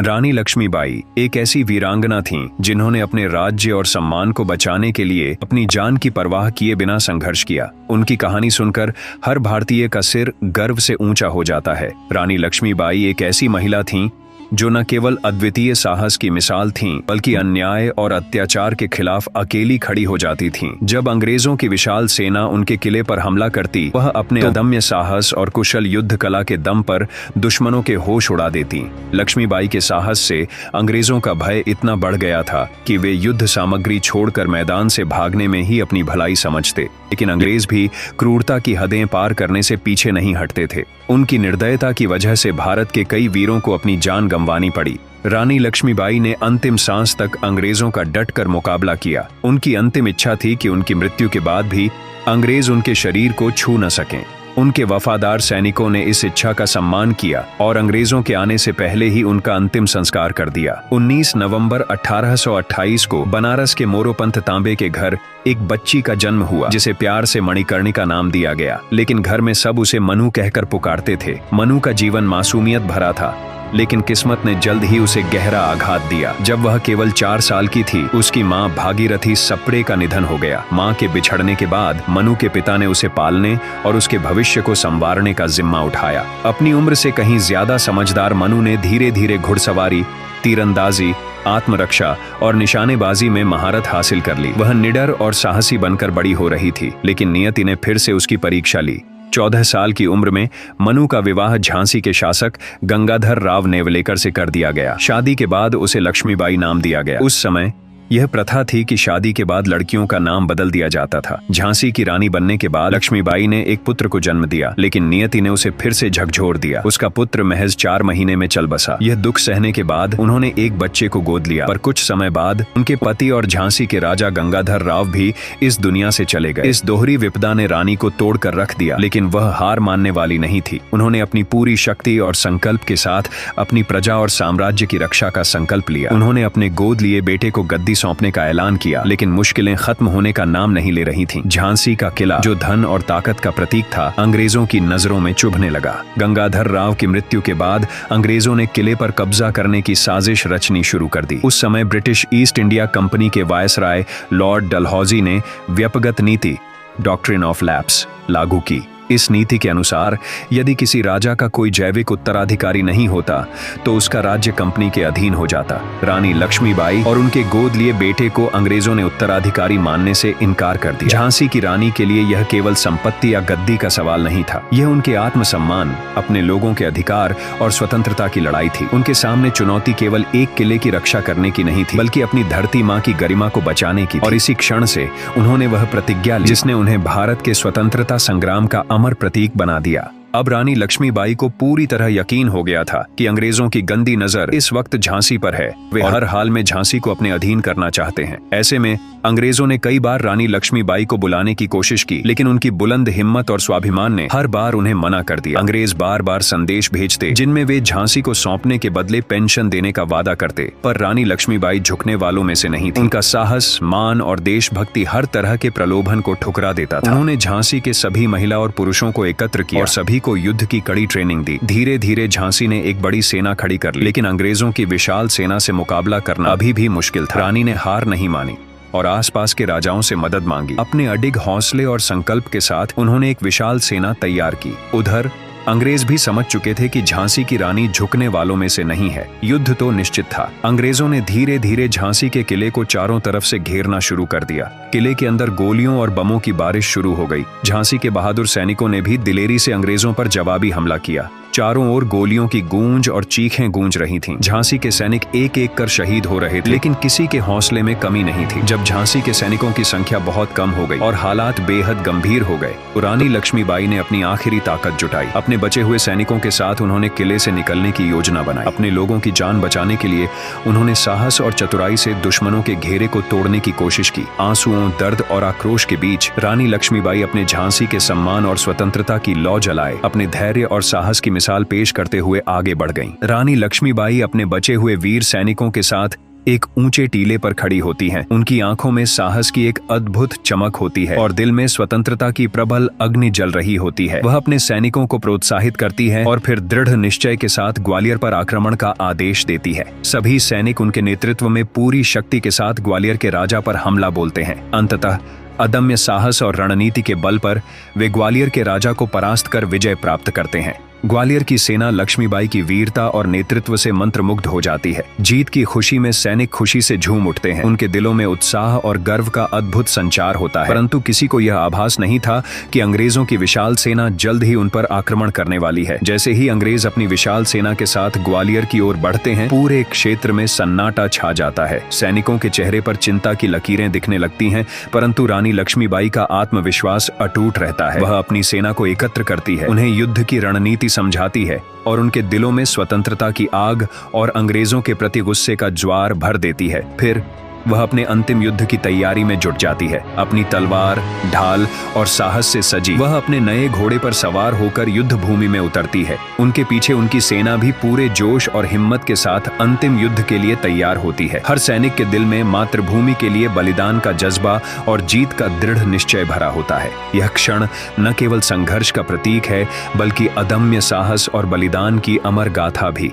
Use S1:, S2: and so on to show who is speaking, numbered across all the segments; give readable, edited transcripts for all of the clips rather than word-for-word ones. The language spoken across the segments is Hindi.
S1: रानी लक्ष्मीबाई एक ऐसी वीरांगना थीं जिन्होंने अपने राज्य और सम्मान को बचाने के लिए अपनी जान की परवाह किए बिना संघर्ष किया। उनकी कहानी सुनकर हर भारतीय का सिर गर्व से ऊंचा हो जाता है। रानी लक्ष्मीबाई एक ऐसी महिला थीं जो न केवल अद्वितीय साहस की मिसाल थीं, बल्कि अन्याय और अत्याचार के खिलाफ अकेली खड़ी हो जाती थीं। जब अंग्रेजों की विशाल सेना उनके किले पर हमला करती, वह अपने अदम्य साहस और कुशल युद्ध कला के दम पर दुश्मनों के होश उड़ा देती। लक्ष्मीबाई के साहस से अंग्रेजों का भय इतना बढ़ गया था कि वे युद्ध सामग्री छोड़कर मैदान से भागने में ही अपनी भलाई समझते। लेकिन अंग्रेज भी क्रूरता की हदें पार करने से पीछे नहीं हटते थे। उनकी निर्दयता की वजह से भारत के कई वीरों को अपनी जान गंवानी पड़ी। रानी लक्ष्मीबाई ने अंतिम सांस तक अंग्रेजों का डटकर मुकाबला किया। उनकी अंतिम इच्छा थी कि उनकी मृत्यु के बाद भी अंग्रेज उनके शरीर को छू न सकें। उनके वफादार सैनिकों ने इस इच्छा का सम्मान किया और अंग्रेजों के आने से पहले ही उनका अंतिम संस्कार कर दिया। 19 नवंबर 1828 को बनारस के मोरोपंत तांबे के घर एक बच्ची का जन्म हुआ, जिसे प्यार से मणिकर्णिका नाम दिया गया। लेकिन घर में सब उसे मनु कहकर पुकारते थे। मनु का जीवन मासूमियत भरा था, लेकिन किस्मत ने जल्द ही उसे गहरा आघात दिया। जब वह केवल 4 साल की थी, उसकी मां भागीरथी सप्रे का निधन हो गया। मां के बिछड़ने के बाद मनु के पिता ने उसे पालने और उसके भविष्य को संवारने का जिम्मा उठाया। अपनी उम्र से कहीं ज्यादा समझदार मनु ने धीरे धीरे घुड़सवारी, तीरंदाजी, आत्मरक्षा और निशानेबाजी में महारत हासिल कर ली। वह निडर और साहसी बनकर बड़ी हो रही थी, लेकिन नियति ने फिर से उसकी परीक्षा ली। 14 साल की उम्र में मनु का विवाह झांसी के शासक गंगाधर राव नेवलेकर से कर दिया गया। शादी के बाद उसे लक्ष्मीबाई नाम दिया गया। उस समय यह प्रथा थी कि शादी के बाद लड़कियों का नाम बदल दिया जाता था। झांसी की रानी बनने के बाद लक्ष्मीबाई ने एक पुत्र को जन्म दिया, लेकिन नियति ने उसे फिर से झकझोर दिया। उसका पुत्र महज 4 महीने में चल बसा। यह दुख सहने के बाद उन्होंने एक बच्चे को गोद लिया, पर कुछ समय बाद उनके पति और झांसी के राजा गंगाधर राव भी इस दुनिया से चले गए। इस दोहरी विपदा ने रानी को तोड़कर रख दिया, लेकिन वह हार मानने वाली नहीं थी। उन्होंने अपनी पूरी शक्ति और संकल्प के साथ अपनी प्रजा और साम्राज्य की रक्षा का संकल्प लिया। उन्होंने अपने गोद लिए बेटे को गद्दी सौंपने का ऐलान किया, लेकिन मुश्किलें खत्म होने का नाम नहीं ले रही थीं। झांसी का किला, जो धन और ताकत का प्रतीक था, अंग्रेजों की नजरों में चुभने लगा। गंगाधर राव की मृत्यु के बाद अंग्रेजों ने किले पर कब्जा करने की साजिश रचनी शुरू कर दी। उस समय ब्रिटिश ईस्ट इंडिया कंपनी के वायसराय लॉर्ड डलहौजी ने व्यपगत नीति, डॉक्ट्रिन ऑफ लैप्स, लागू की। इस नीति के अनुसार यदि किसी राजा का कोई जैविक उत्तराधिकारी नहीं होता तो उसका राज्य कंपनी के अधीन हो जाता। रानी लक्ष्मीबाई और उनके गोद लिए बेटे को अंग्रेजों ने उत्तराधिकारी मानने से इनकार कर दिया। झांसी की रानी के लिए यह केवल संपत्ति या गद्दी का सवाल नहीं था, यह उनके आत्मसम्मान, अपने लोगों के अधिकार और स्वतंत्रता की लड़ाई थी। उनके सामने चुनौती केवल एक किले की रक्षा करने की नहीं थी, बल्कि अपनी धरती माँ की गरिमा को बचाने की थी। और इसी क्षण से उन्होंने वह प्रतिज्ञा ली जिसने उन्हें भारत के स्वतंत्रता संग्राम का अमर प्रतीक बना दिया। अब रानी लक्ष्मीबाई को पूरी तरह यकीन हो गया था कि अंग्रेजों की गंदी नजर इस वक्त झांसी पर है। वे हर हाल में झांसी को अपने अधीन करना चाहते हैं। ऐसे में अंग्रेजों ने कई बार रानी लक्ष्मीबाई को बुलाने की कोशिश की, लेकिन उनकी बुलंद हिम्मत और स्वाभिमान ने हर बार उन्हें मना कर दिया। अंग्रेज बार बार संदेश भेजते जिनमें वे झांसी को सौंपने के बदले पेंशन देने का वादा करते, पर रानी लक्ष्मीबाई झुकने वालों में से नहीं थी। उनका साहस, मान और देशभक्ति हर तरह के प्रलोभन को ठुकरा देता था। उन्होंने झांसी के सभी महिला और पुरुषों को एकत्र किया और सभी को युद्ध की कड़ी ट्रेनिंग दी। धीरे धीरे झांसी ने एक बड़ी सेना खड़ी कर ली, लेकिन अंग्रेजों की विशाल सेना से मुकाबला करना अभी भी मुश्किल था। रानी ने हार नहीं मानी और आसपास के राजाओं से मदद मांगी। अपने अडिग हौसले और संकल्प के साथ उन्होंने एक विशाल सेना तैयार की। उधर अंग्रेज भी समझ चुके थे कि झांसी की रानी झुकने वालों में से नहीं है। युद्ध तो निश्चित था। अंग्रेजों ने धीरे धीरे झांसी के किले को चारों तरफ से घेरना शुरू कर दिया। किले के अंदर गोलियों और बमों की बारिश शुरू हो गई। झांसी के बहादुर सैनिकों ने भी दिलेरी से अंग्रेजों पर जवाबी हमला किया। चारों ओर गोलियों की गूंज और चीखें गूंज रही थीं। झांसी के सैनिक एक एक कर शहीद हो रहे थे, लेकिन किसी के हौसले में कमी नहीं थी। जब झांसी के सैनिकों की संख्या बहुत कम हो गई और हालात बेहद गंभीर हो गए, तो रानी लक्ष्मीबाई ने अपनी आखिरी ताकत जुटाई। अपने बचे हुए सैनिकों के साथ उन्होंने किले से निकलने की योजना बनाई। अपने लोगों की जान बचाने के लिए उन्होंने साहस और चतुराई से दुश्मनों के घेरे को तोड़ने की कोशिश की। आंसुओं, दर्द और आक्रोश के बीच रानी लक्ष्मीबाई अपने झांसी के सम्मान और स्वतंत्रता की लौ जलाए अपने धैर्य और साहस की मिसाल पेश करते हुए आगे बढ़ गईं। रानी लक्ष्मीबाई अपने बचे हुए वीर सैनिकों के साथ एक ऊंचे टीले पर खड़ी होती हैं। उनकी आंखों में साहस की एक अद्भुत चमक होती है और दिल में स्वतंत्रता की प्रबल अग्नि जल रही होती है। वह अपने सैनिकों को प्रोत्साहित करती है और फिर दृढ़ निश्चय के साथ ग्वालियर पर आक्रमण का आदेश देती है। सभी सैनिक उनके नेतृत्व में पूरी शक्ति के साथ ग्वालियर के राजा पर हमला बोलते हैं। अंततः अदम्य साहस और रणनीति के बल पर वे ग्वालियर के राजा को परास्त कर विजय प्राप्त करते हैं। ग्वालियर की सेना लक्ष्मीबाई की वीरता और नेतृत्व से मंत्रमुग्ध हो जाती है। जीत की खुशी में सैनिक खुशी से झूम उठते हैं। उनके दिलों में उत्साह और गर्व का अद्भुत संचार होता है, परंतु किसी को यह आभास नहीं था कि अंग्रेजों की विशाल सेना जल्द ही उन पर आक्रमण करने वाली है। जैसे ही अंग्रेज अपनी विशाल सेना के साथ ग्वालियर की ओर बढ़ते हैं, पूरे क्षेत्र में सन्नाटा छा जाता है। सैनिकों के चेहरे पर चिंता की लकीरें दिखने लगती हैं, परंतु रानी लक्ष्मीबाई का आत्मविश्वास अटूट रहता है। वह अपनी सेना को एकत्र करती है, उन्हें युद्ध की रणनीति समझाती है और उनके दिलों में स्वतंत्रता की आग और अंग्रेजों के प्रति गुस्से का ज्वार भर देती है। फिर वह अपने अंतिम युद्ध की तैयारी में जुट जाती है। अपनी तलवार, ढाल और साहस से सजी वह अपने नए घोड़े पर सवार होकर युद्ध भूमि में उतरती है। उनके पीछे उनकी सेना भी पूरे जोश और हिम्मत के साथ अंतिम युद्ध के लिए तैयार होती है। हर सैनिक के दिल में मातृभूमि के लिए बलिदान का जज्बा और जीत का दृढ़ निश्चय भरा होता है। यह क्षण न केवल संघर्ष का प्रतीक है, बल्कि अदम्य साहस और बलिदान की अमर गाथा भी।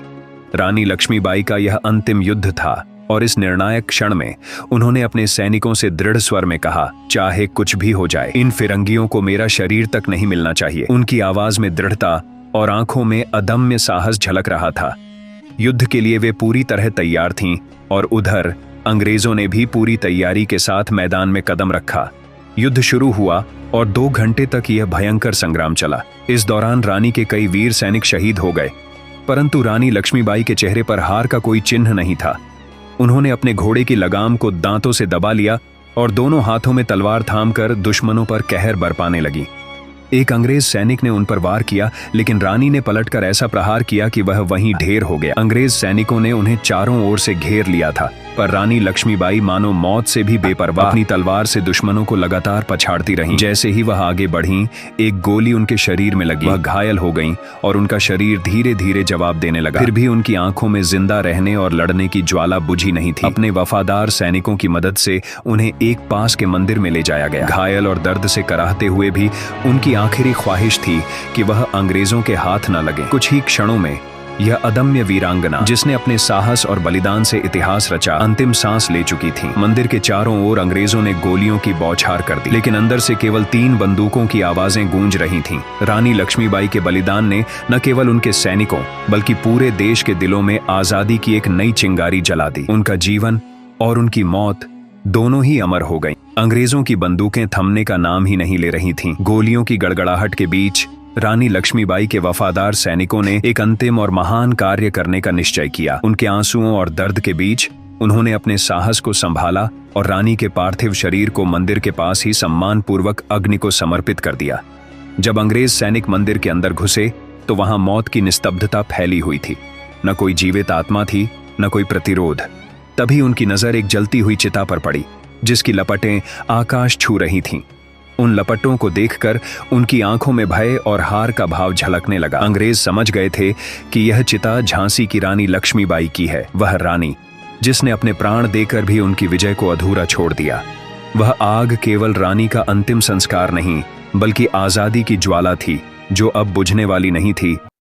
S1: रानी लक्ष्मीबाई का यह अंतिम युद्ध था और इस निर्णायक क्षण में उन्होंने अपने सैनिकों से दृढ़ स्वर में कहा, चाहे कुछ भी हो जाए, इन फिरंगियों को मेरा शरीर तक नहीं मिलना चाहिए। उनकी आवाज में दृढ़ता और आंखों में अदम्य साहस झलक रहा था। युद्ध के लिए वे पूरी तरह तैयार थीं और उधर अंग्रेजों ने भी पूरी तैयारी के साथ मैदान में कदम रखा। युद्ध शुरू हुआ और 2 घंटे तक यह भयंकर संग्राम चला। इस दौरान रानी के कई वीर सैनिक शहीद हो गए, परंतु रानी लक्ष्मीबाई के चेहरे पर हार का कोई चिन्ह नहीं था। उन्होंने अपने घोड़े की लगाम को दांतों से दबा लिया और दोनों हाथों में तलवार थामकर दुश्मनों पर कहर बरपाने लगी। एक अंग्रेज सैनिक ने उन पर वार किया, लेकिन रानी ने पलटकर ऐसा प्रहार किया कि वह वहीं ढेर हो गया। अंग्रेज सैनिकों ने उन्हें चारों ओर से घेर लिया था, पर रानी लक्ष्मीबाई मानो मौत से भी बेपरवाह अपनी तलवार से दुश्मनों को लगातार पछाड़ती रहीं। जैसे ही वह आगे बढ़ीं, एक गोली उनके शरीर में लगी। वह घायल हो गईं और उनका शरीर धीरे धीरे जवाब देने लगा। फिर भी उनकी आंखों में जिंदा रहने और लड़ने की ज्वाला बुझी नहीं थी। अपने वफादार सैनिकों की मदद से उन्हें एक पास के मंदिर में ले जाया गया। घायल और दर्द से कराहते हुए भी उनकी आखिरी ख्वाहिश थी कि वह अंग्रेजों के हाथ न लगे। कुछ ही क्षणों में यह अदम्य वीरांगना, जिसने अपने साहस और बलिदान से इतिहास रचा, अंतिम सांस ले चुकी थी। मंदिर के चारों ओर अंग्रेजों ने गोलियों की बौछार कर दी, लेकिन अंदर से केवल 3 बंदूकों की आवाजें गूंज रही थीं। रानी लक्ष्मीबाई के बलिदान ने न केवल उनके सैनिकों बल्कि पूरे देश के दिलों में आजादी की एक नई चिंगारी जला दी। उनका जीवन और उनकी मौत दोनों ही अमर हो गईं। अंग्रेजों की बंदूकें थमने का नाम ही नहीं ले रही थीं। गोलियों की गड़गड़ाहट के बीच रानी लक्ष्मीबाई के वफादार सैनिकों ने एक अंतिम और महान कार्य करने का निश्चय किया। उनके आंसुओं और दर्द के बीच उन्होंने अपने साहस को संभाला और रानी के पार्थिव शरीर को मंदिर के पास ही सम्मान पूर्वक अग्नि को समर्पित कर दिया। जब अंग्रेज सैनिक मंदिर के अंदर घुसे तो वहां मौत की निस्तब्धता फैली हुई थी। न कोई जीवित आत्मा थी, न कोई प्रतिरोध। तभी उनकी नजर एक जलती हुई चिता पर पड़ी, जिसकी लपटें आकाश छू रही थीं। उन लपटों को देखकर उनकी आंखों में भय और हार का भाव झलकने लगा। अंग्रेज समझ गए थे कि यह चिता झांसी की रानी लक्ष्मीबाई की है, वह रानी जिसने अपने प्राण देकर भी उनकी विजय को अधूरा छोड़ दिया। वह आग केवल रानी का अंतिम संस्कार नहीं, बल्कि आजादी की ज्वाला थी, जो अब बुझने वाली नहीं थी,